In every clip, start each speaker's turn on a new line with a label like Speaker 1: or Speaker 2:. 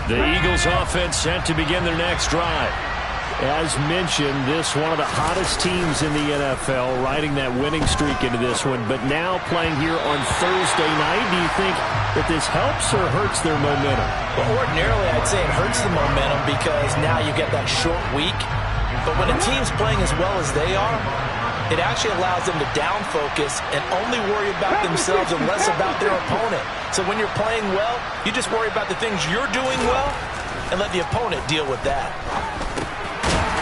Speaker 1: The Eagles offense set to begin their next drive. As mentioned, this one of the hottest teams in the NFL, riding that winning streak into this one, but now playing here on Thursday night. Do you think that this helps or hurts their momentum?
Speaker 2: Well, ordinarily, I'd say it hurts the momentum because now you get that short week. But when a team's playing as well as they are, it actually allows them to down focus and only worry about themselves and less about their opponent. So when you're playing well, you just worry about the things you're doing well and let the opponent deal with that.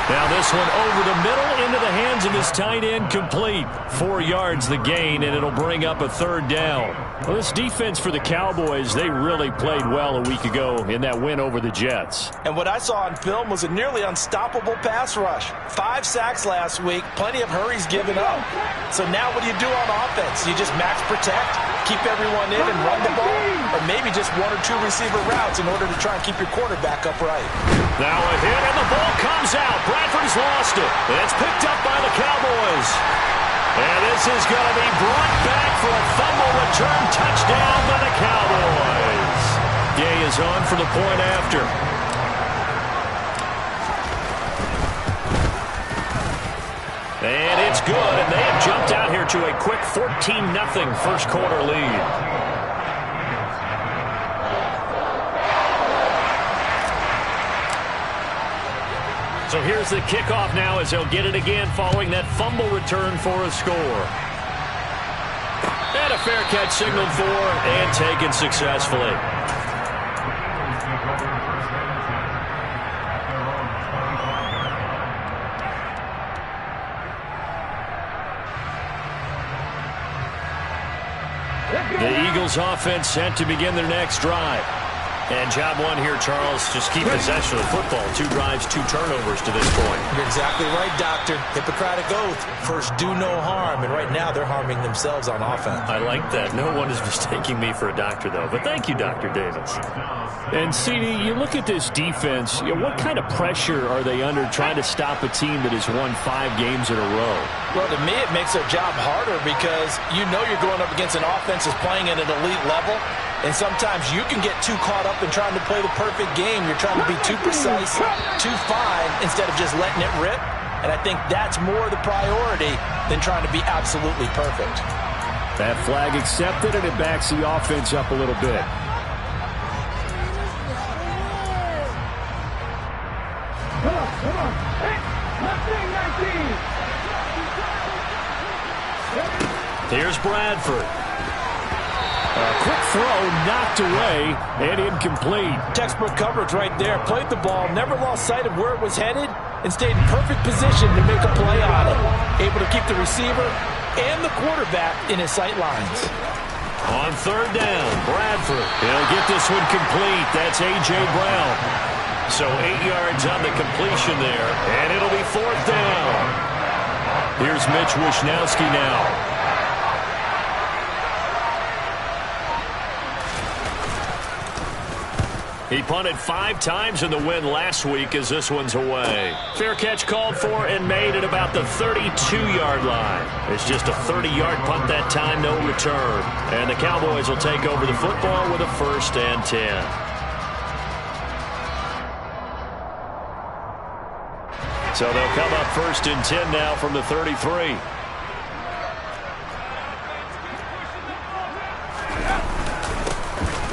Speaker 1: Now this one over the middle into the hands of his tight end, complete. 4 yards the gain, and it'll bring up a third down. Well, this defense for the Cowboys, they really played well a week ago in that win over the Jets.
Speaker 2: And what I saw on film was a nearly unstoppable pass rush. 5 sacks last week, plenty of hurries given up. So now what do you do on offense? You just max protect, keep everyone in and run the ball, or maybe just 1 or 2 receiver routes in order to try and keep your quarterback upright.
Speaker 1: Now a hit, and the ball comes out. Bradford's lost it. It's picked up by the Cowboys. And this is going to be brought back for a fumble return touchdown by the Cowboys. Gay is on for the point after. And it's good, and they have jumped out here to a quick 14-0 first quarter lead. So here's the kickoff now as they'll get it again following that fumble return for a score. And a fair catch signaled for and taken successfully. The Eagles offense set to begin their next drive. And job one here, Charles, just keep possession of the football. 2 drives, 2 turnovers to this point.
Speaker 2: You're exactly right, Doctor. Hippocratic oath. First, do no harm. And right now, they're harming themselves on offense.
Speaker 1: I like that. No one is mistaking me for a doctor, though. But thank you, Dr. Davis. And, CD, you look at this defense. What kind of pressure are they under trying to stop a team that has won 5 games in a row?
Speaker 2: Well, to me, it makes their job harder because you know you're going up against an offense that's playing at an elite level. And sometimes you can get too caught up in trying to play the perfect game. You're trying to be too precise, too fine, instead of just letting it rip. And I think that's more the priority than trying to be absolutely perfect.
Speaker 1: That flag accepted, and it backs the offense up a little bit. Here's Bradford. A quick throw knocked away and incomplete.
Speaker 2: Textbook coverage right there. Played the ball, never lost sight of where it was headed, and stayed in perfect position to make a play on it. Able to keep the receiver and the quarterback in his sight lines.
Speaker 1: On third down, Bradford. He'll get this one complete. That's A.J. Brown. So 8 yards on the completion there, and it'll be 4th down. Here's Mitch Wishnowski now. He punted 5 times in the win last week as this one's away. Fair catch called for and made at about the 32-yard line. It's just a 30-yard punt that time, no return. And the Cowboys will take over the football with a 1st and 10. So they'll come up 1st and 10 now from the 33.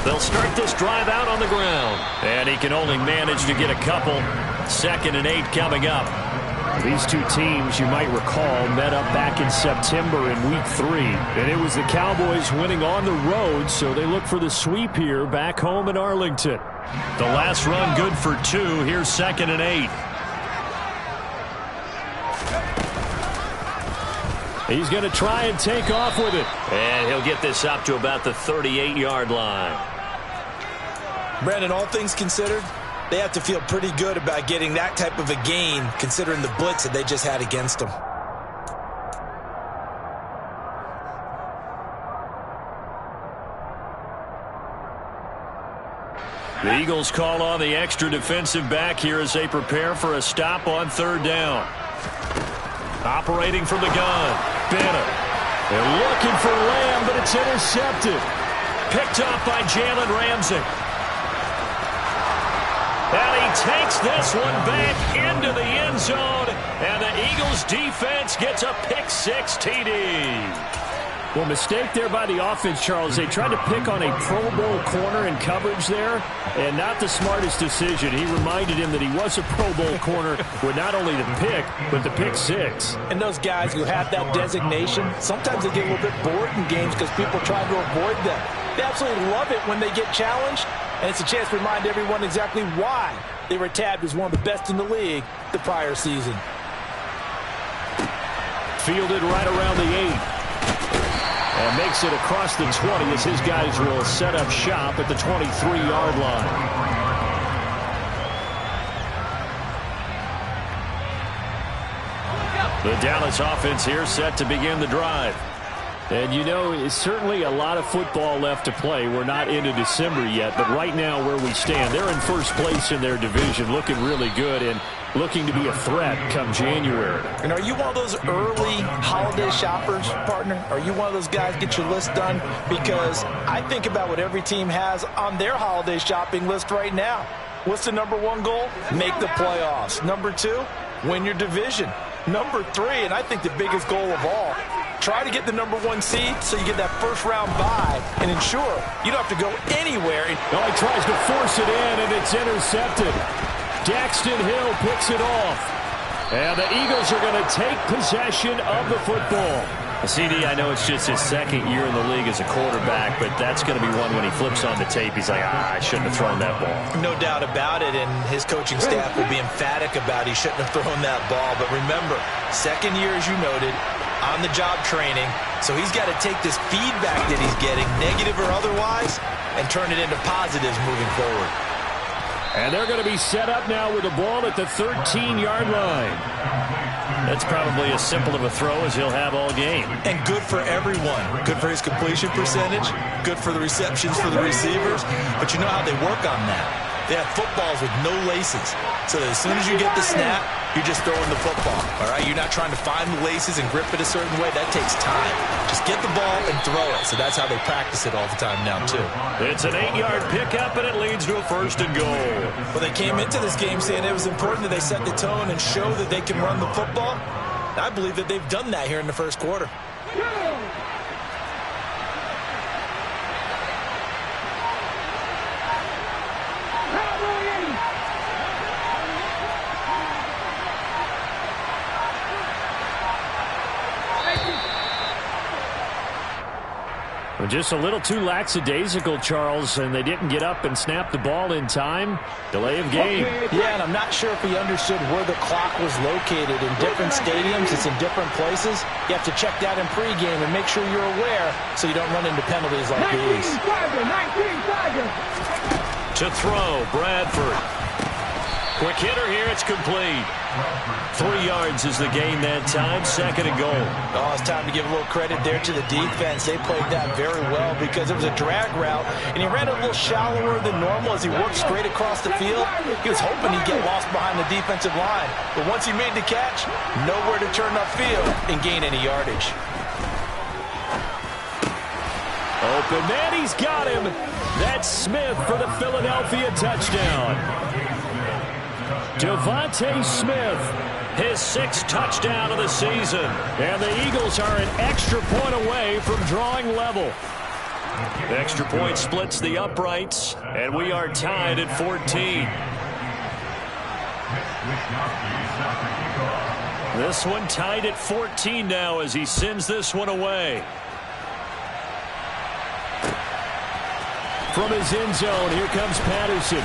Speaker 1: They'll start this drive out on the ground. And he can only manage to get a couple. 2nd and 8 coming up. These two teams, you might recall, met up back in September in Week 3. And it was the Cowboys winning on the road, so they look for the sweep here back home in Arlington. The last run good for 2. Here's 2nd and 8. He's going to try and take off with it. And he'll get this up to about the 38-yard line.
Speaker 2: Brandon, all things considered, they have to feel pretty good about getting that type of a gain, considering the blitz that they just had against them.
Speaker 1: The Eagles call on the extra defensive back here as they prepare for a stop on 3rd down. Operating from the gun, Bennett. They're looking for Lamb, but it's intercepted. Picked up by Jalen Ramsey. takes this one back into the end zone, and the Eagles defense gets a pick-6 TD. Well, mistake there by the offense, Charles. They tried to pick on a Pro Bowl corner in coverage there, and not the smartest decision. He reminded him that he was a Pro Bowl corner with not only the pick, but the pick-6.
Speaker 2: And those guys who have that designation, sometimes they get a little bit bored in games because people try to avoid them. They absolutely love it when they get challenged, and it's a chance to remind everyone exactly why they were tabbed as one of the best in the league the prior season.
Speaker 1: Fielded right around the 8. And makes it across the 20 as his guys will set up shop at the 23-yard line. The Dallas offense here set to begin the drive. And, you know, it's certainly a lot of football left to play. We're not into December yet, but right now where we stand, they're in first place in their division, looking really good and looking to be a threat come January.
Speaker 2: And are you one of those early holiday shoppers, partner? Are you one of those guys get your list done? Because I think about what every team has on their holiday shopping list right now. What's the number 1 goal? Make the playoffs. Number 2, win your division. Number 3, and I think the biggest goal of all, try to get the number 1 seed so you get that first-round bye and ensure you don't have to go anywhere.
Speaker 1: Oh, he tries to force it in, and it's intercepted. Daxton Hill picks it off. And the Eagles are going to take possession of the football. CD, I know it's just his second year in the league as a quarterback, but that's going to be one when he flips on the tape. He's like, I shouldn't have thrown that ball.
Speaker 2: No doubt about it, and his coaching staff will be emphatic about he shouldn't have thrown that ball. But remember, second year, as you noted, on-the-job training, so he's got to take this feedback that he's getting, negative or otherwise, and turn it into positives moving forward.
Speaker 1: And they're going to be set up now with the ball at the 13-yard line. That's probably as simple of a throw as he'll have all game.
Speaker 2: And good for everyone. Good for his completion percentage. Good for the receptions for the receivers. But you know how they work on that. They have footballs with no laces. So that as soon as you get the snap, you're just throwing the football. All right? You're not trying to find the laces and grip it a certain way. That takes time. Just get the ball and throw it. So that's how they practice it all the time now, too.
Speaker 1: It's an 8-yard pickup, and it leads to a 1st and goal.
Speaker 2: Well, they came into this game saying it was important that they set the tone and show that they can run the football. I believe that they've done that here in the first quarter.
Speaker 1: Just a little too lackadaisical, Charles, and they didn't get up and snap the ball in time. Delay of game.
Speaker 2: Yeah, and I'm not sure if he understood where the clock was located. In different stadiums, it's in different places. You have to check that in pregame and make sure you're aware so you don't run into penalties like these.
Speaker 1: To throw, Bradford. Quick hitter here, it's complete. 3 yards is the gain that time, 2nd and goal.
Speaker 2: Oh, it's time to give a little credit there to the defense. They played that very well because it was a drag route, and he ran a little shallower than normal as he worked straight across the field. He was hoping he'd get lost behind the defensive line, but once he made the catch, nowhere to turn upfield and gain any yardage.
Speaker 1: Open man, he's got him. That's Smith for the Philadelphia touchdown. Devontae Smith, his 6th touchdown of the season. And the Eagles are an extra point away from drawing level. The extra point splits the uprights, and we are tied at 14. This one tied at 14 now as he sends this one away. From his end zone, here comes Patterson.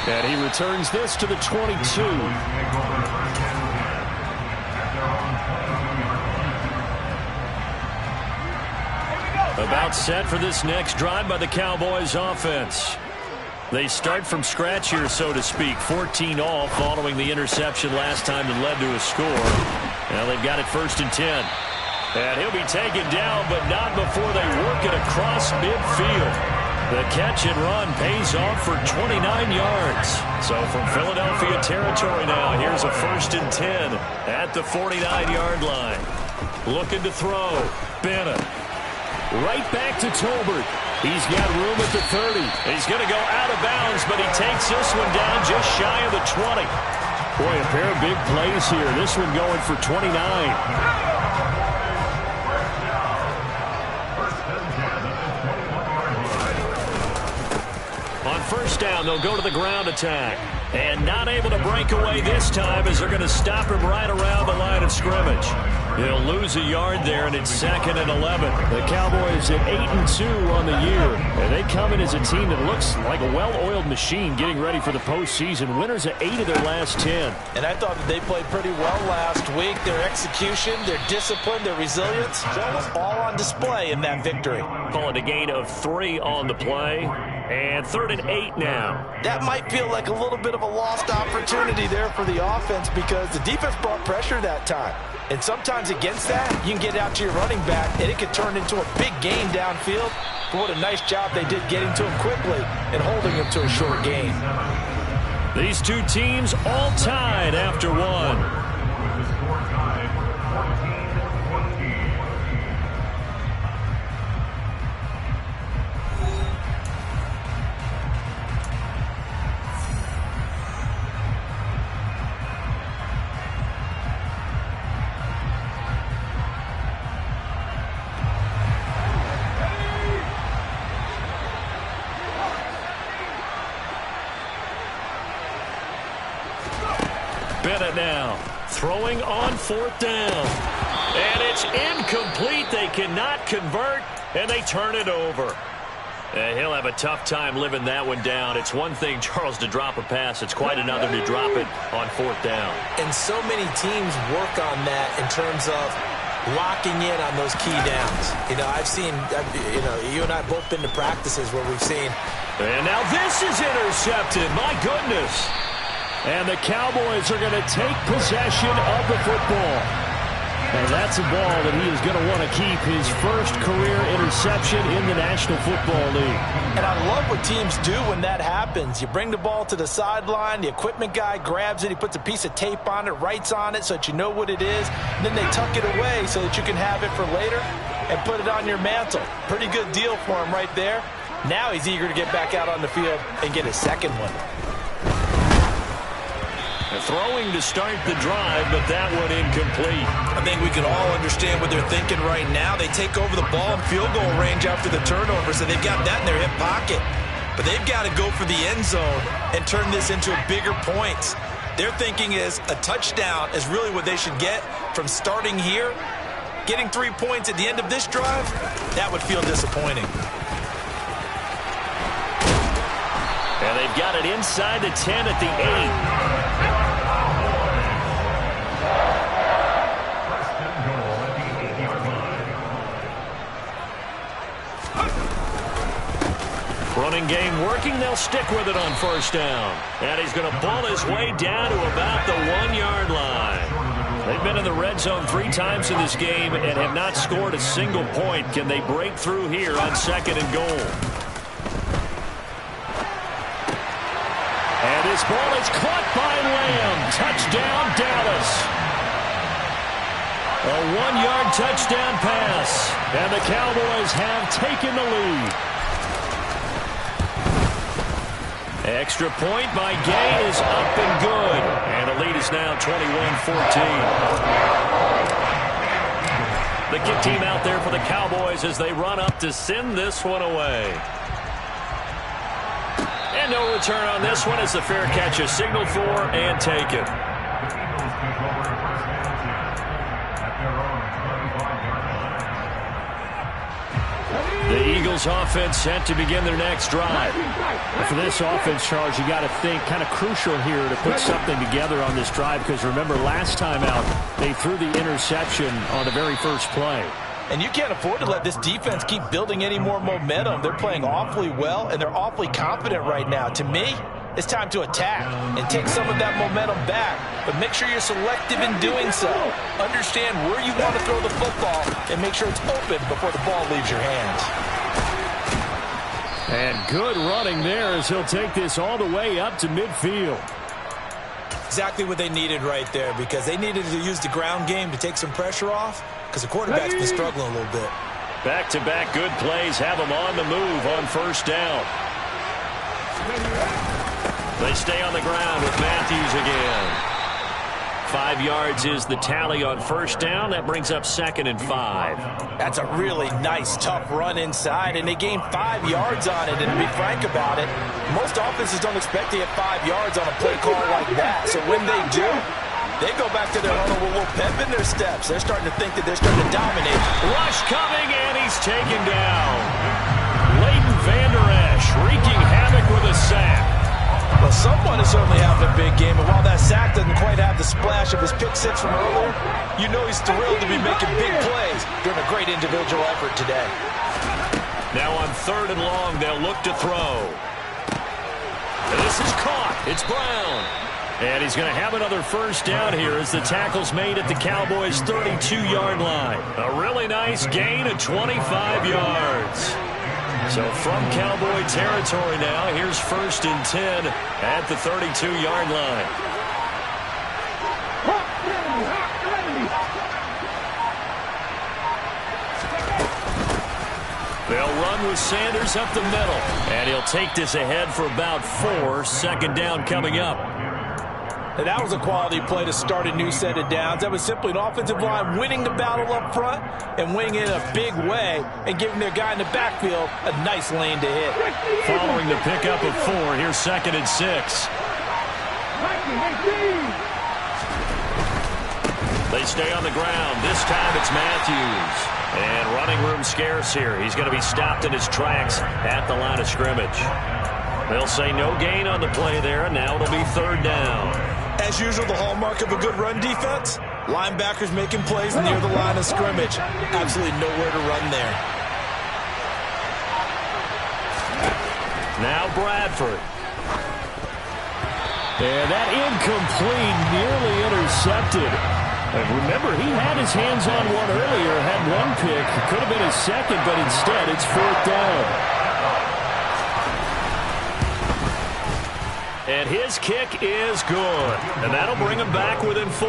Speaker 1: And he returns this to the 22. About set for this next drive by the Cowboys offense. They start from scratch here, so to speak. 14 all following the interception last time that led to a score. Now they've got it 1st and 10. And he'll be taken down, but not before they work it across midfield. The catch and run pays off for 29 yards. So from Philadelphia territory now, here's a 1st and 10 at the 49-yard line. Looking to throw. Bennett. Right back to Tolbert. He's got room at the 30. He's going to go out of bounds numbers, but he takes this one down just shy of the 20. Boy, a pair of big plays here. This one going for 29. On first down, they'll go to the ground attack. And not able to break away this time as they're going to stop him right around the line of scrimmage. He'll lose a yard there, and it's 2nd and 11. The Cowboys at 8-2 on the year. And they come in as a team that looks like a well-oiled machine getting ready for the postseason. Winners at 8 of their last 10.
Speaker 2: And I thought that they played pretty well last week. Their execution, their discipline, their resilience, all on display in that victory.
Speaker 1: Call it a gain of 3 on the play. And 3rd and 8 now.
Speaker 2: That might feel like a little bit of a lost opportunity there for the offense because the defense brought pressure that time. And sometimes against that, you can get out to your running back, and it could turn into a big gain downfield. But what a nice job they did getting to him quickly and holding him to a short gain.
Speaker 1: These two teams all tied after one. Bennett now throwing on 4th down. And it's incomplete. They cannot convert, and they turn it over. He'll have a tough time living that one down. It's one thing, Charles, to drop a pass. It's quite another to drop it on 4th down.
Speaker 2: And so many teams work on that in terms of locking in on those key downs. You know, I've seen, you and I have both been to practices where we've seen.
Speaker 1: And now this is intercepted. My goodness. And the Cowboys are going to take possession of the football. And that's a ball that he is going to want to keep, his first career interception in the National Football League.
Speaker 2: And I love what teams do when that happens. You bring the ball to the sideline, the equipment guy grabs it, he puts a piece of tape on it, writes on it so that you know what it is, and then they tuck it away so that you can have it for later and put it on your mantle. Pretty good deal for him right there. Now he's eager to get back out on the field and get his second one.
Speaker 1: Throwing to start the drive, but that one incomplete.
Speaker 2: I think we can all understand what they're thinking right now. They take over the ball in field goal range after the turnover, so they've got that in their hip pocket. But they've got to go for the end zone and turn this into bigger points. Their thinking is a touchdown is really what they should get from starting here. Getting 3 points at the end of this drive, that would feel disappointing.
Speaker 1: And they've got it inside the 10 at the 8. Running game working. They'll stick with it on first down. And he's going to ball his way down to about the 1-yard line. They've been in the red zone 3 times in this game and have not scored a single point. Can they break through here on 2nd and goal? And this ball is caught by Lamb. Touchdown, Dallas. A 1-yard touchdown pass. And the Cowboys have taken the lead. Extra point by Gay is up and good. And the lead is now 21-14. The kick team out there for the Cowboys as they run up to send this one away. And no return on this one as the fair catch is signaled for and taken. The Eagles offense set to begin their next drive. For this offense, Charles, you got to think kind of crucial here to put something together on this drive because remember last time out they threw the interception on the very first play.
Speaker 2: And you can't afford to let this defense keep building any more momentum. They're playing awfully well, and they're awfully confident right now. To me, it's time to attack and take some of that momentum back. But make sure you're selective in doing so. Understand where you want to throw the football and make sure it's open before the ball leaves your hands.
Speaker 1: And good running there as he'll take this all the way up to midfield.
Speaker 2: Exactly what they needed right there because they needed to use the ground game to take some pressure off because the quarterback's been struggling a little bit.
Speaker 1: Back-to-back good plays have them on the move on first down. They stay on the ground with Matthews again. 5 yards is the tally on first down. That brings up 2nd and 5.
Speaker 2: That's a really nice, tough run inside, and they gained 5 yards on it. And to be frank about it, most offenses don't expect to get 5 yards on a play call like that. So when they do, they go back to their huddle with a little pep in their steps. They're starting to think that they're starting to dominate.
Speaker 1: Rush coming, and he's taken down. Leighton Vander Esch wreaking havoc with a sack.
Speaker 2: Well, someone is certainly having a big game, and while that sack doesn't quite have the splash of his pick six from earlier, you know he's thrilled to be making big plays during a great individual effort today.
Speaker 1: Now on 3rd and long, they'll look to throw. And this is caught. It's Brown. And he's going to have another first down here as the tackle's made at the Cowboys' 32-yard line. A really nice gain of 25 yards. So from Cowboy territory now, here's 1st and 10 at the 32-yard line. They'll run with Sanders up the middle. And he'll take this ahead for about 4. 2nd down coming up.
Speaker 2: And that was a quality play to start a new set of downs. That was simply an offensive line winning the battle up front and winning it in a big way and giving their guy in the backfield a nice lane to hit.
Speaker 1: Following the pickup of 4, here's 2nd and 6. They stay on the ground. This time it's Matthews. And running room scarce here. He's going to be stopped in his tracks at the line of scrimmage. They'll say no gain on the play there, and now it'll be 3rd down.
Speaker 2: As usual, the hallmark of a good run defense, linebackers making plays near the line of scrimmage. Absolutely nowhere to run there.
Speaker 1: Now Bradford. And that incomplete, nearly intercepted. And remember, he had his hands on one earlier, had one pick. It could have been his second, but instead it's 4th down. And his kick is good. And that'll bring him back within 4.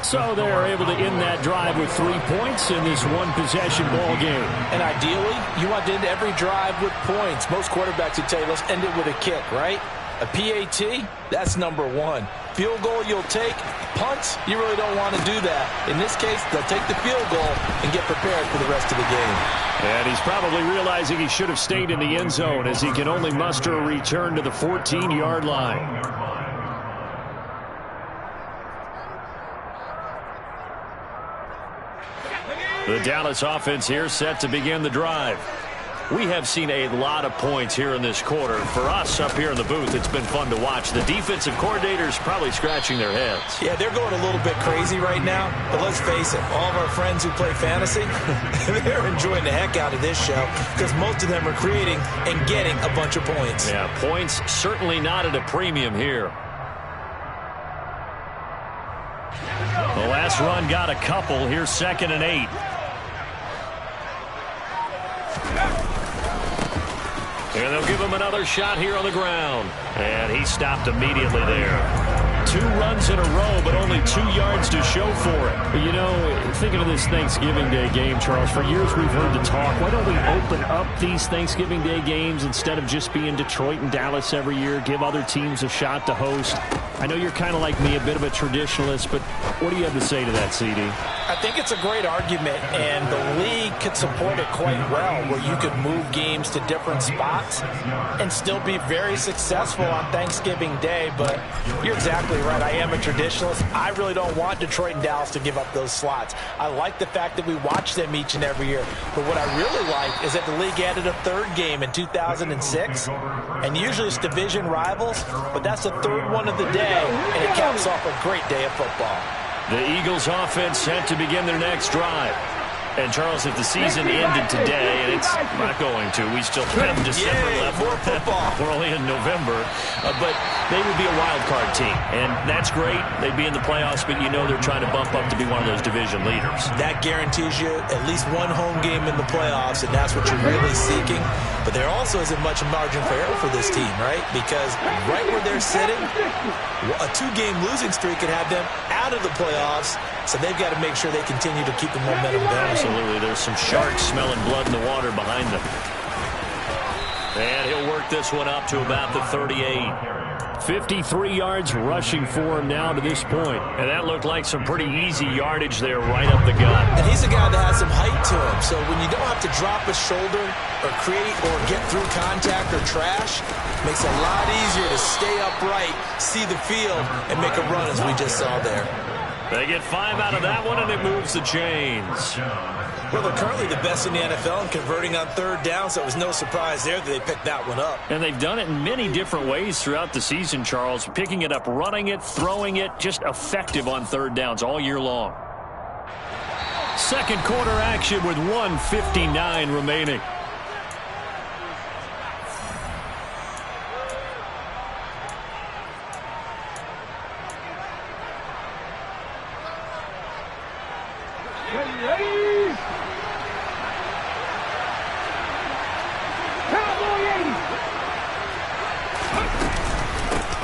Speaker 1: So they're able to end that drive with 3 points in this one-possession ball game.
Speaker 2: And ideally, you want to end every drive with points. Most quarterbacks would tell you, let's end it with a kick, right? A PAT, that's number 1. Field goal you'll take. Punts, you really don't want to do that. In this case, they'll take the field goal and get prepared for the rest of the game.
Speaker 1: And he's probably realizing he should have stayed in the end zone as he can only muster a return to the 14-yard line. The Dallas offense here set to begin the drive. We have seen a lot of points here in this quarter. For us up here in the booth, it's been fun to watch. The defensive coordinators probably scratching their heads.
Speaker 2: Yeah, they're going a little bit crazy right now. But let's face it, all of our friends who play fantasy, they're enjoying the heck out of this show because most of them are creating and getting a bunch of points.
Speaker 1: Yeah, points certainly not at a premium here. The last run got a couple. Here's 2nd and 8. And they'll give him another shot here on the ground. And he stopped immediately there. 2 runs in a row, but only 2 yards to show for it.
Speaker 3: You know, thinking of this Thanksgiving Day game, Charles, for years we've heard the talk, why don't we open up these Thanksgiving Day games instead of just being Detroit and Dallas every year, give other teams a shot to host? I know you're kind of like me, a bit of a traditionalist, but what do you have to say to that, CD?
Speaker 2: I think it's a great argument, and the league could support it quite well, where you could move games to different spots and still be very successful on Thanksgiving Day. But you're exactly right. I am a traditionalist. I really don't want Detroit and Dallas to give up those slots. I like the fact that we watch them each and every year. But what I really like is that the league added a 3rd game in 2006, and usually it's division rivals, but that's the 3rd one of the day, and it caps off a great day of football.
Speaker 1: The Eagles offense set to begin their next drive. And, Charles, if the season ended today, and it's not going to, we still have December left.
Speaker 2: More football.
Speaker 1: We're only in November. But they would be a wild card team. And that's great. They'd be in the playoffs, but you know they're trying to bump up to be one of those division leaders.
Speaker 2: That guarantees you at least one home game in the playoffs, and that's what you're really seeking. But there also isn't much margin for error for this team, right? Because right where they're sitting, a 2-game losing streak could have them out of the playoffs. So they've got to make sure they continue to keep the momentum going.
Speaker 1: Absolutely. There's some sharks smelling blood in the water behind them. And he'll work this one up to about the 38.
Speaker 3: 53 yards rushing for him now to this point.
Speaker 1: And that looked like some pretty easy yardage there right up the gut.
Speaker 2: And he's a guy that has some height to him. So when you don't have to drop a shoulder or create or get through contact or trash, makes it a lot easier to stay upright, see the field, and make a run as we just saw there.
Speaker 1: They get 5 out of that one, and it moves the chains.
Speaker 2: Well, they're currently the best in the NFL in converting on third down, so it was no surprise there that they picked that one up.
Speaker 1: And they've done it in many different ways throughout the season, Charles. Picking it up, running it, throwing it, just effective on third downs all year long. Second quarter action with 1:59 remaining.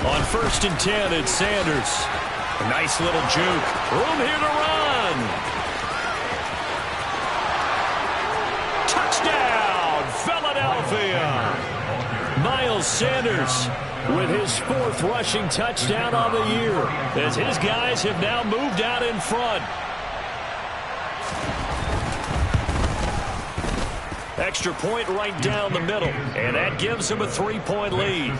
Speaker 1: On 1st and 10, it's Sanders. A nice little juke. Room here to run. Touchdown, Philadelphia. Miles Sanders with his 4th rushing touchdown on the year, as his guys have now moved out in front. Extra point right down the middle, and that gives him a 3-point lead.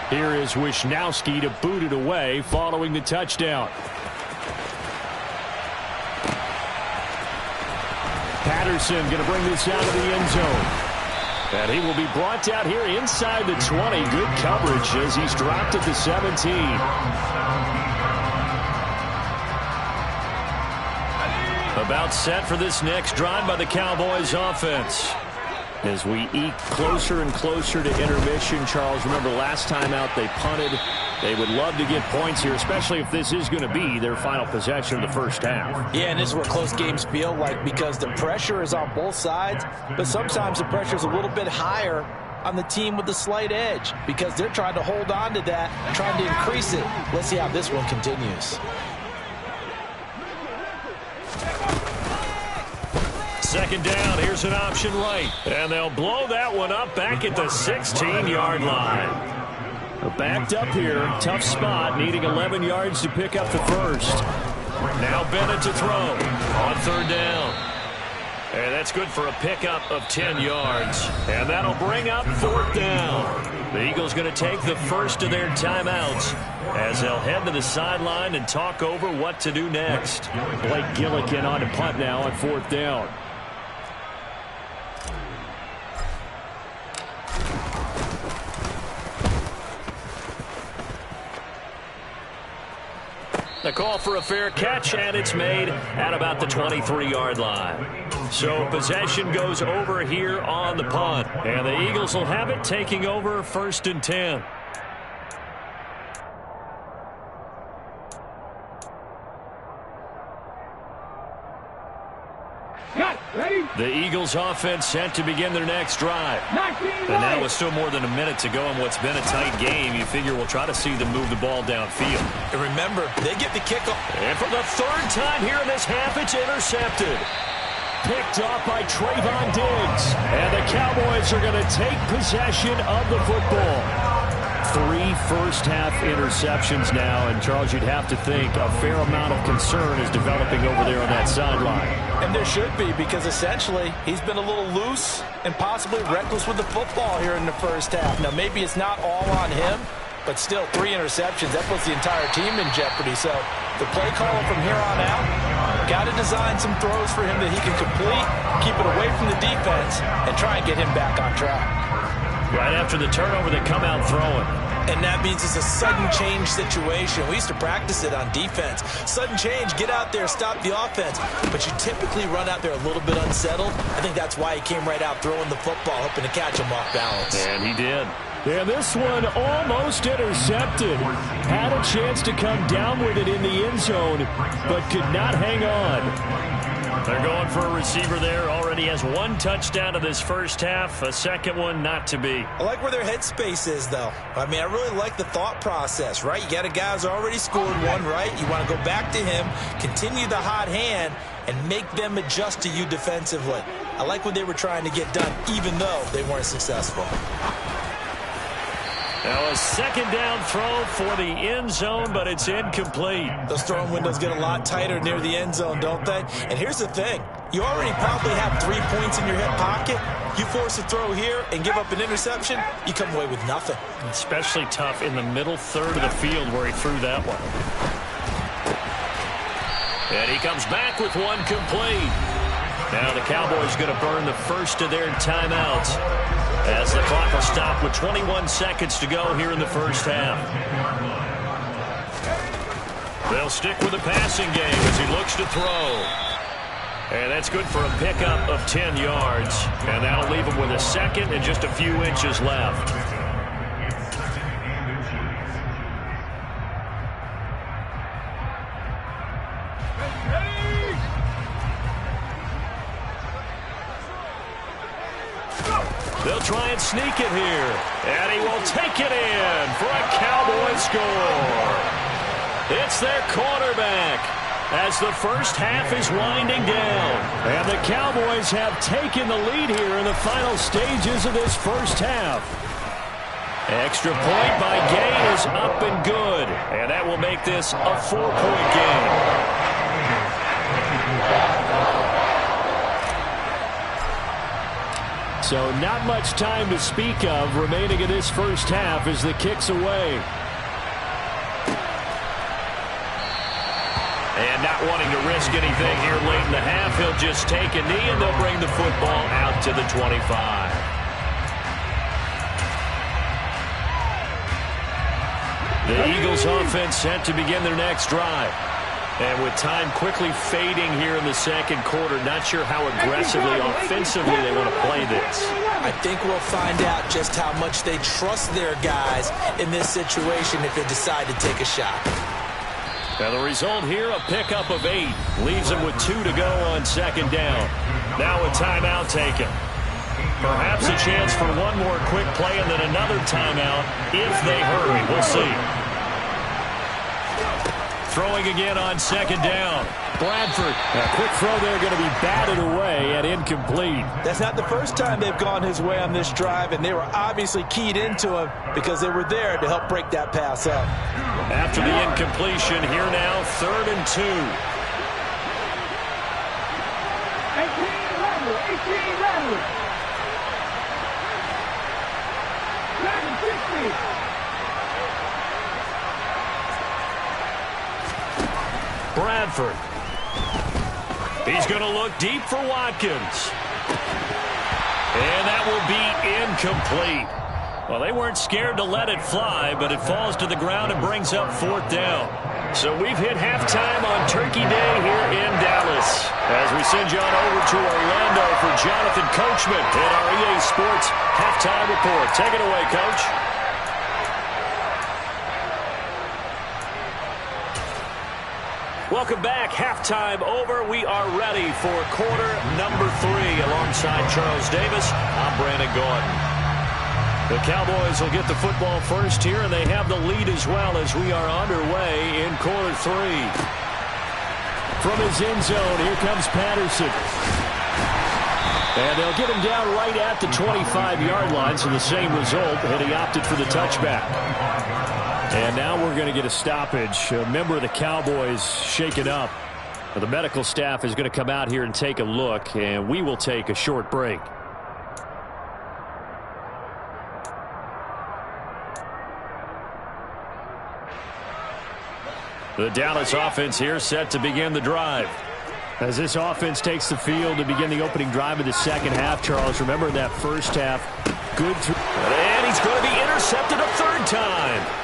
Speaker 1: Here is Wisnowski to boot it away following the touchdown. Patterson going to bring this out of the end zone. And he will be brought out here inside the 20. Good coverage as he's dropped at the 17. About set for this next drive by the Cowboys offense. As we eke closer and closer to intermission, Charles, remember last time out they punted. They would love to get points here, especially if this is going to be their final possession of the first half.
Speaker 2: Yeah, and this is where close games feel like, because the pressure is on both sides, but sometimes the pressure is a little bit higher on the team with the slight edge because they're trying to hold on to that, trying to increase it. Let's see how this one continues.
Speaker 1: Second down, here's an option right. And they'll blow that one up back at the 16-yard line.
Speaker 3: Backed up here, tough spot, needing 11 yards to pick up the first.
Speaker 1: Now Bennett to throw on 3rd down. And that's good for a pickup of 10 yards. And that'll bring up 4th down. The Eagles going to take the first of their timeouts as they'll head to the sideline and talk over what to do next.
Speaker 3: Blake Gillikin on to punt now on 4th down.
Speaker 1: The call for a fair catch, and it's made at about the 23-yard line. So possession goes over here on the punt. And the Eagles will have it, taking over 1st and 10. The Eagles offense set to begin their next drive. And now with still more than a minute to go in what's been a tight game, you figure we'll try to see them move the ball downfield.
Speaker 2: And remember, they get the kickoff.
Speaker 1: And for the 3rd time here in this half, it's intercepted.
Speaker 3: Picked off by Trayvon Diggs.
Speaker 1: And the Cowboys are going to take possession of the football.
Speaker 3: 3 first-half interceptions now, and Charles, you'd have to think a fair amount of concern is developing over there on that sideline.
Speaker 2: And there should be, because essentially he's been a little loose and possibly reckless with the football here in the first half. Now, maybe it's not all on him, but still 3 interceptions. That puts the entire team in jeopardy. So the play caller from here on out got to design some throws for him that he can complete, keep it away from the defense, and try and get him back on track.
Speaker 1: Right after the turnover, they come out throwing.
Speaker 2: And that means it's a sudden change situation. We used to practice it on defense. Sudden change, get out there, stop the offense. But you typically run out there a little bit unsettled. I think that's why he came right out throwing the football, hoping to catch him off balance.
Speaker 1: And he did.
Speaker 3: And this one almost intercepted. Had a chance to come down with it in the end zone, but could not hang on.
Speaker 1: They're going for a receiver there. Already has one touchdown in this first half. A second one not to be.
Speaker 2: I like where their headspace is, though. I mean, I really like the thought process, right? You got a guy who's already scored one, right? You want to go back to him, continue the hot hand, and make them adjust to you defensively. I like what they were trying to get done, even though they weren't successful.
Speaker 1: Now a second down throw for the end zone, but it's incomplete.
Speaker 2: Those throwing windows get a lot tighter near the end zone, don't they? And here's the thing. You already probably have 3 points in your hip pocket. You force a throw here and give up an interception, you come away with nothing.
Speaker 1: Especially tough in the middle third of the field where he threw that one. And he comes back with one complete. Now the Cowboys going to burn the first of their timeouts as the clock will stop with 21 seconds to go here in the first half. They'll stick with the passing game as he looks to throw. And that's good for a pickup of 10 yards. And that'll leave him with a second and just a few inches left. They'll try and sneak it here. And he will take it in for a Cowboy score. It's their quarterback as the first half is winding down. And the Cowboys have taken the lead here in the final stages of this first half. Extra point by Gay is up and good. And that will make this a 4-point game. So not much time to speak of remaining in this first half as the kick's away. And not wanting to risk anything here late in the half, he'll just take a knee and they'll bring the football out to the 25. The Eagles offense set to begin their next drive. And with time quickly fading here in the second quarter, not sure how aggressively, offensively they want to play this.
Speaker 2: I think we'll find out just how much they trust their guys in this situation if they decide to take a shot.
Speaker 1: Now the result here, a pickup of 8. Leaves them with 2 to go on second down. Now a timeout taken. Perhaps a chance for one more quick play and then another timeout if they hurry. We'll see. Throwing again on second down. Bradford. A quick throw there going to be batted away and incomplete.
Speaker 2: That's not the first time they've gone his way on this drive, and they were obviously keyed into him because they were there to help break that pass up.
Speaker 1: After the incompletion, here now, 3rd and 2.
Speaker 4: 18
Speaker 1: Bradford. He's going to look deep for Watkins. And that will be incomplete. Well, they weren't scared to let it fly, but it falls to the ground and brings up 4th down. So we've hit halftime on Turkey Day here in Dallas. As we send you on over to Orlando for Jonathan Coachman in our EA Sports Halftime Report. Take it away, Coach. Welcome back. Halftime over. We are ready for quarter number 3. Alongside Charles Davis, I'm Brandon Gordon. The Cowboys will get the football first here, and they have the lead as well as we are underway in quarter 3. From his end zone, here comes Patterson. And they'll get him down right at the 25-yard line, so the same result, and he opted for the touchback. And now we're going to get a stoppage. A member of the Cowboys shaken up. The medical staff is going to come out here and take a look, and we will take a short break. The Dallas offense here set to begin the drive. As this offense takes the field to begin the opening drive of the second half, Charles, remember that first half, good through. And he's going to be intercepted a 3rd time.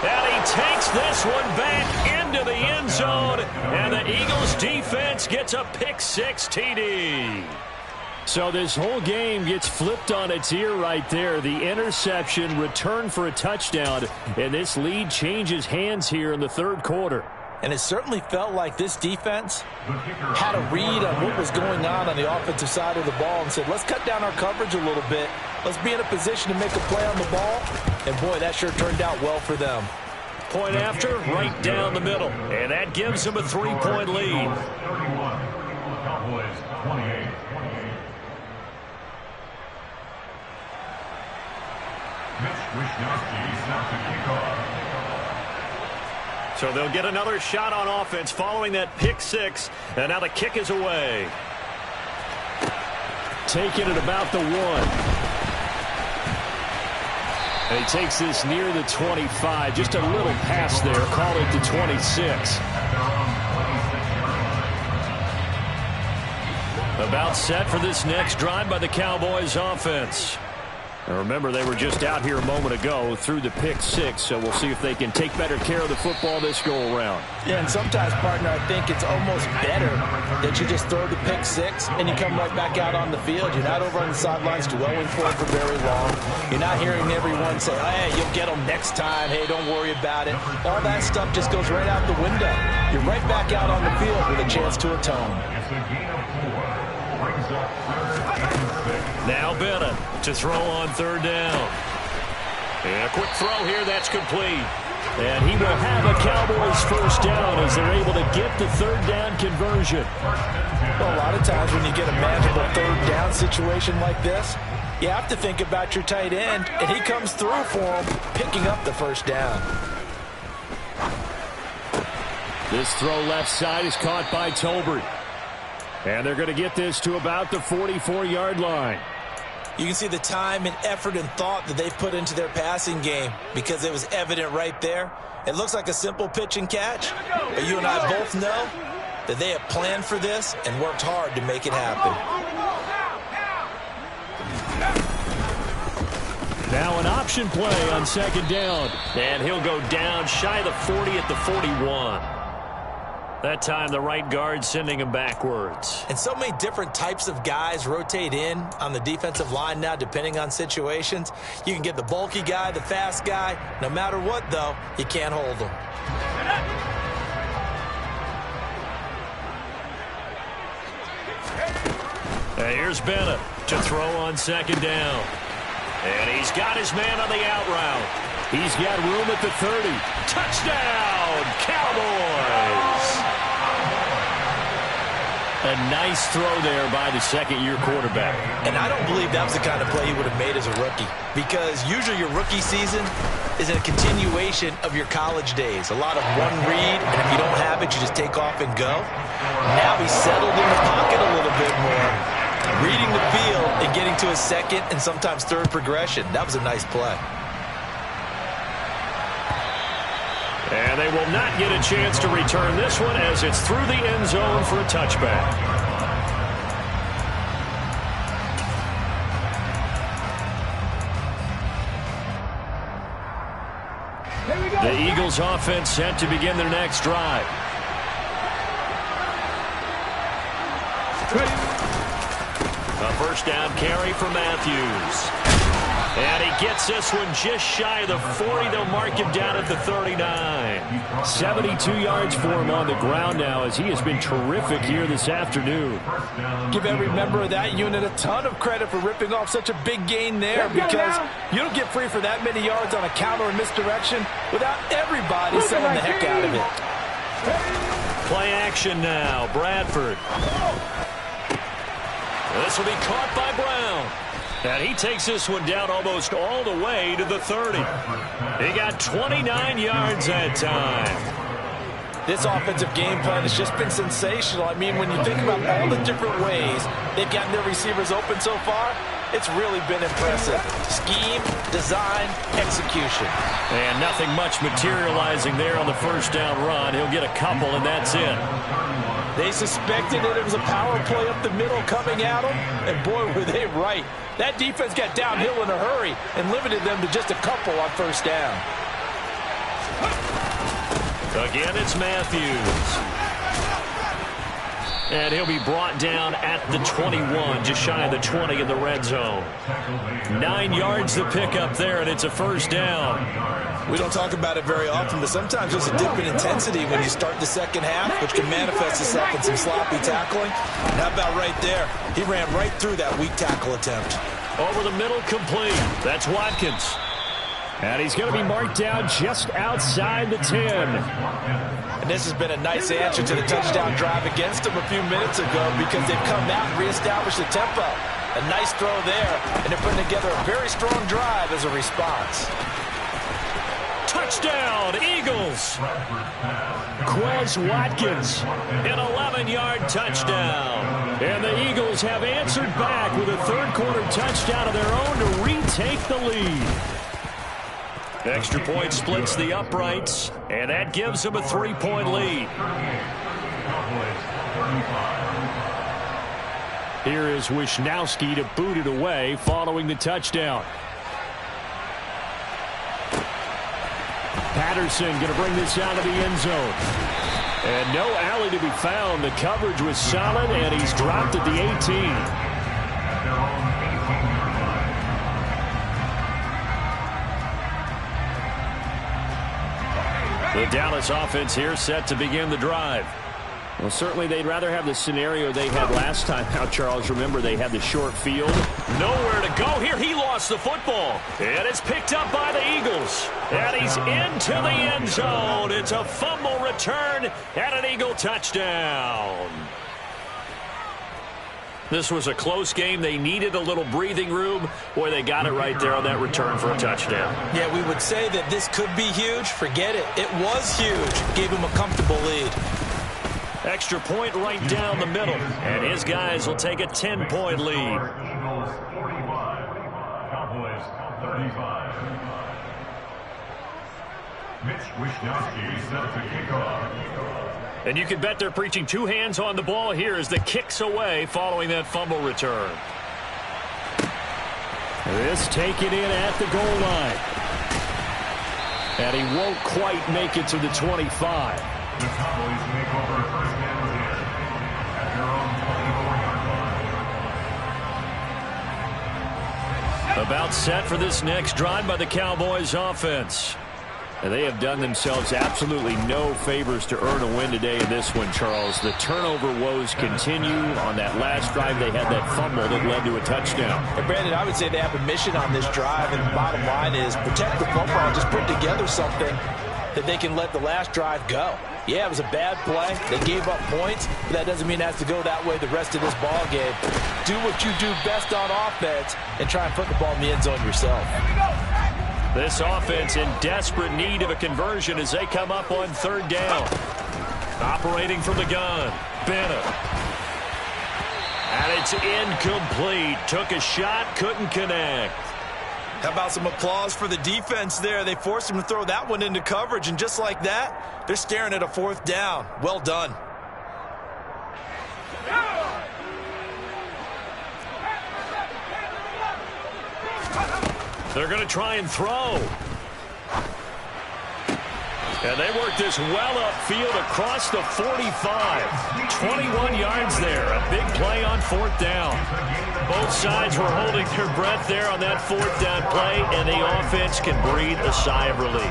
Speaker 1: And he takes this one back into the end zone. And the Eagles defense gets a pick-6 TD. So this whole game gets flipped on its ear right there. The interception, return for a touchdown. And this lead changes hands here in the 3rd quarter.
Speaker 2: And it certainly felt like this defense had a read on what was going on the offensive side of the ball and said, let's cut down our coverage a little bit. Let's be in a position to make a play on the ball. And, boy, that sure turned out well for them.
Speaker 1: Point after, right down the middle. And that gives them a 3-point lead. So they'll get another shot on offense following that pick six. And now the kick is away.
Speaker 3: Taking it about the 1. And he takes this near the 25. Just a little pass there. Call it the 26.
Speaker 1: About set for this next drive by the Cowboys offense. Now remember, they were just out here a moment ago through the pick six, so we'll see if they can take better care of the football this go-around.
Speaker 2: Yeah, and sometimes, partner, I think it's almost better that you just throw the pick six and you come right back out on the field. You're not over on the sidelines dwelling for it for very long. You're not hearing everyone say, hey, you'll get them next time. Hey, don't worry about it. All that stuff just goes right out the window. You're right back out on the field with a chance to atone.
Speaker 1: Now Bennett to throw on third down. And a quick throw here, that's complete.
Speaker 3: And he will have a Cowboys first down as they're able to get the third down conversion.
Speaker 2: Well, a lot of times when you get a manageable third down situation like this, you have to think about your tight end, and he comes through for him, picking up the first down.
Speaker 3: This throw left side is caught by Tolbert. And they're going to get this to about the 44-yard line.
Speaker 2: You can see the time and effort and thought that they've put into their passing game because it was evident right there. It looks like a simple pitch and catch, but you and I both know that they have planned for this and worked hard to make it happen.
Speaker 3: Now an option play on second down.
Speaker 1: And he'll go down shy of the 40 at the 41. That time the right guard sending him backwards.
Speaker 2: And so many different types of guys rotate in on the defensive line now depending on situations. You can get the bulky guy, the fast guy. No matter what, though, you can't hold them.
Speaker 1: And here's Bennett to throw on second down. And he's got his man on the out route.
Speaker 3: He's got room at the 30.
Speaker 1: Touchdown, Cowboys!
Speaker 3: A nice throw there by the second-year quarterback.
Speaker 2: And I don't believe that was the kind of play he would have made as a rookie, because usually your rookie season is a continuation of your college days. A lot of one read, and if you don't have it, you just take off and go. Now he's settled in the pocket a little bit more, reading the field and getting to his second and sometimes third progression. That was a nice play.
Speaker 1: And they will not get a chance to return this one as it's through the end zone for a touchback. The Eagles offense set to begin their next drive. A first down carry for Matthews. And he gets this one just shy of the 40. They'll mark him down at the 39.
Speaker 3: 72 yards for him on the ground now as he has been terrific here this afternoon.
Speaker 2: Give every member of that unit a ton of credit for ripping off such a big gain there, because you don't get free for that many yards on a counter or misdirection without everybody selling the heck out of it.
Speaker 1: Play action now. Bradford. This will be caught by Brown. And he takes this one down almost all the way to the 30. He got 29 yards that time.
Speaker 2: This offensive game plan has just been sensational. I mean, when you think about all the different ways they've gotten their receivers open so far, it's really been impressive. Scheme, design, execution.
Speaker 1: And nothing much materializing there on the first down run. He'll get a couple, and that's it.
Speaker 2: They suspected that it was a power play up the middle coming at them, and boy, were they right. That defense got downhill in a hurry and limited them to just a couple on first down.
Speaker 1: Again, it's Matthews. And he'll be brought down at the 21, just shy of the 20 in the red zone. 9 yards to pick up there, and it's a first down.
Speaker 2: We don't talk about it very often, but sometimes there's a dip in intensity when you start the second half, which can manifest itself in some sloppy tackling. And how about right there? He ran right through that weak tackle attempt.
Speaker 1: Over the middle, complete. That's Watkins.
Speaker 3: And he's going to be marked down just outside the 10.
Speaker 2: And this has been a nice answer to the touchdown drive against them a few minutes ago because they've come out and reestablished the tempo. A nice throw there, and they're putting together a very strong drive as a response.
Speaker 1: Touchdown, Eagles.
Speaker 3: Quez Watkins.
Speaker 1: An 11-yard touchdown.
Speaker 3: And the Eagles have answered back with a third-quarter touchdown of their own to retake the lead.
Speaker 1: Extra point splits the uprights, and that gives them a 3-point lead.
Speaker 3: Here is Wisnowski to boot it away following the touchdown. Patterson going to bring this out of the end zone. And no alley to be found. The coverage was solid, and he's dropped at the 18.
Speaker 1: The Dallas offense here set to begin the drive.
Speaker 3: Well, certainly they'd rather have the scenario they had last time out, Charles. Remember, they had the short field.
Speaker 1: Nowhere to go here. He lost the football. And it's picked up by the Eagles. And he's into the end zone. It's a fumble return and an Eagle touchdown. This was a close game. They needed a little breathing room. Boy, they got it right there on that return for a touchdown.
Speaker 2: Yeah, we would say that this could be huge. Forget it. It was huge. Gave him a comfortable lead.
Speaker 1: Extra point right down the middle. And his guys will take a 10-point lead.
Speaker 4: Cowboys 35. Mitch Wisnowski set to kick off.
Speaker 1: And you can bet they're preaching two hands on the ball here as the kick's away following that fumble return.
Speaker 3: This taken in at the goal line. And he won't quite make it to the 25.
Speaker 4: The Cowboys make over first down at their own 24-yard line.
Speaker 1: About set for this next drive by the Cowboys offense.
Speaker 3: And they have done themselves absolutely no favors to earn a win today in this one, Charles. The turnover woes continue. On that last drive, they had that fumble that led to a touchdown.
Speaker 2: And Brandon, I would say they have a mission on this drive, and the bottom line is protect the football. Just put together something that they can let the last drive go. Yeah, it was a bad play. They gave up points, but that doesn't mean it has to go that way the rest of this ball game. Do what you do best on offense and try and put the ball in the end zone yourself.
Speaker 1: This offense in desperate need of a conversion as they come up on third down. Operating from the gun, Bennett. And it's incomplete. Took a shot, couldn't connect.
Speaker 2: How about some applause for the defense there? They forced him to throw that one into coverage, and just like that, they're staring at a fourth down. Well done.
Speaker 1: They're going to try and throw. And they work this well upfield across the 45. 21 yards there. A big play on fourth down. Both sides were holding their breath there on that fourth down play, and the offense can breathe a sigh of relief.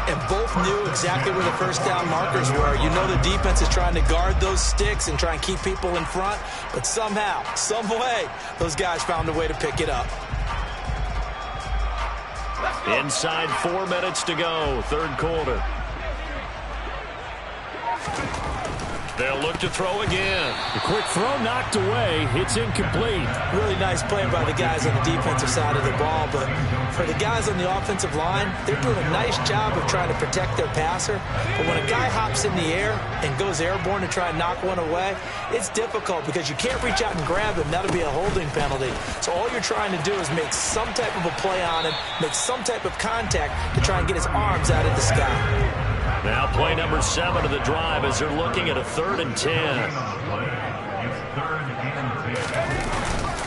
Speaker 2: And both knew exactly where the first down markers were. You know the defense is trying to guard those sticks and try and keep people in front, but somehow, some way, those guys found a way to pick it up.
Speaker 1: Inside 4 minutes to go, third quarter. They'll look to throw again.
Speaker 3: The quick throw knocked away. It's incomplete.
Speaker 2: Really nice play by the guys on the defensive side of the ball, but for the guys on the offensive line, they're doing a nice job of trying to protect their passer. But when a guy hops in the air and goes airborne to try and knock one away, it's difficult because you can't reach out and grab him. That'll be a holding penalty. So all you're trying to do is make some type of a play on him, make some type of contact to try and get his arms out of the sky.
Speaker 1: Now play number 7 of the drive as they're looking at a 3rd and 10.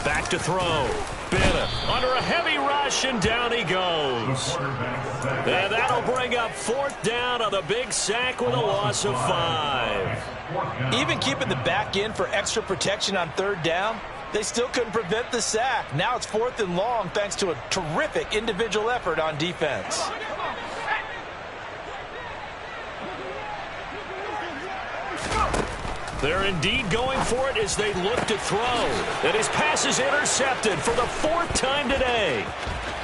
Speaker 1: Back to throw. Bennett under a heavy rush, and down he goes. And that'll bring up 4th down on the big sack with a loss of 5.
Speaker 2: Even keeping the back in for extra protection on 3rd down, they still couldn't prevent the sack. Now it's 4th and long thanks to a terrific individual effort on defense.
Speaker 1: They're indeed going for it as they look to throw. And his pass is intercepted for the 4th time today.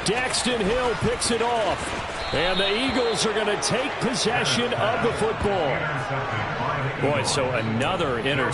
Speaker 3: Daxton Hill picks it off. And the Eagles are going to take possession of the football.
Speaker 1: Boy, so another interception.